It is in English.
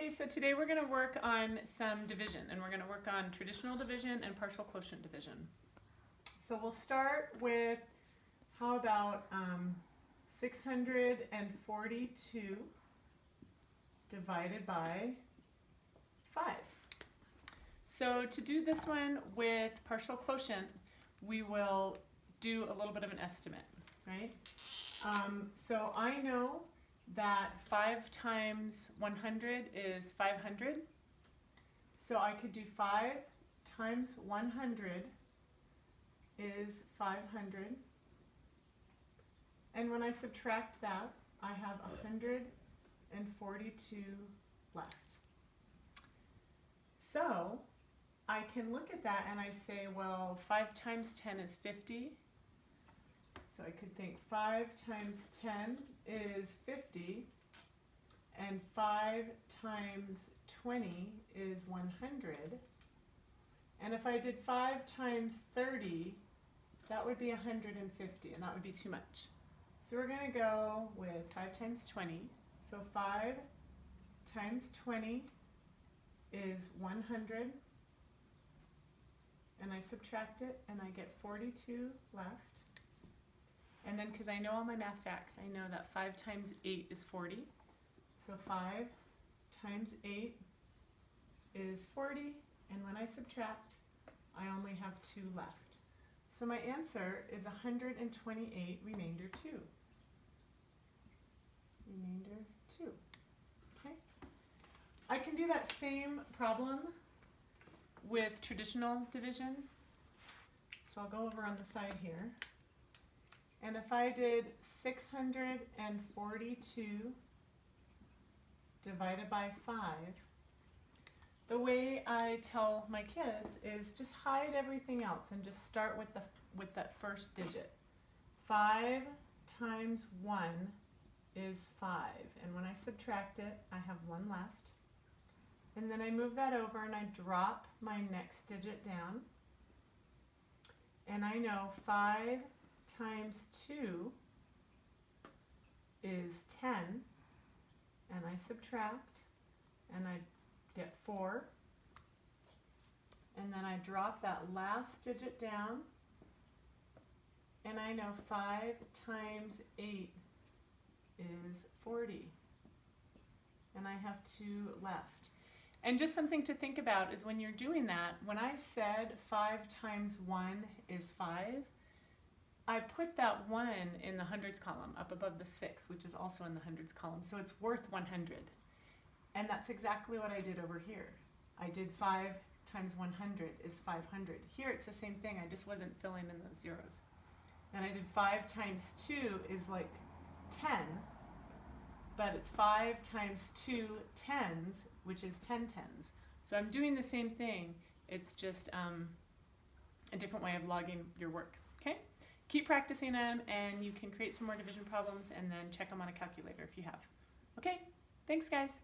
Okay, so today we're going to work on some division, and we're going to work on traditional division and partial quotient division. So we'll start with, how about 642 divided by 5. So to do this one with partial quotient, we will do a little bit of an estimate, right? So I know that 5 times 100 is 500. So I could do 5 times 100 is 500. And when I subtract that, I have 142 left. So I can look at that and I say, well, 5 times 10 is 50. So I could think 5 times 10 is 50, and 5 times 20 is 100. And if I did 5 times 30, that would be 150, and that would be too much. So we're going to go with 5 times 20. So 5 times 20 is 100, and I subtract it, and I get 42 left. And then, because I know all my math facts, I know that 5 times 8 is 40. So 5 times 8 is 40, and when I subtract, I only have 2 left. So my answer is 128, remainder 2. Remainder 2. Okay. I can do that same problem with traditional division. So I'll go over on the side here. And if I did 642 divided by 5, the way I tell my kids is just hide everything else and just start with that first digit. 5 times 1 is 5. And when I subtract it, I have 1 left. And then I move that over and I drop my next digit down. And I know 5 times 2 is 10, and I subtract, and I get 4, and then I drop that last digit down, and I know 5 times 8 is 40, and I have 2 left. And just something to think about is when you're doing that, when I said 5 times 1 is 5, I put that 1 in the hundreds column up above the 6, which is also in the hundreds column, so it's worth 100. And that's exactly what I did over here. I did 5 times 100 is 500. Here it's the same thing, I just wasn't filling in those zeros. And I did 5 times 2 is like 10, but it's 5 times 2 tens, which is 10 tens. So I'm doing the same thing, it's just a different way of logging your work, okay? Keep practicing them, and you can create some more division problems and then check them on a calculator if you have. Okay, thanks guys.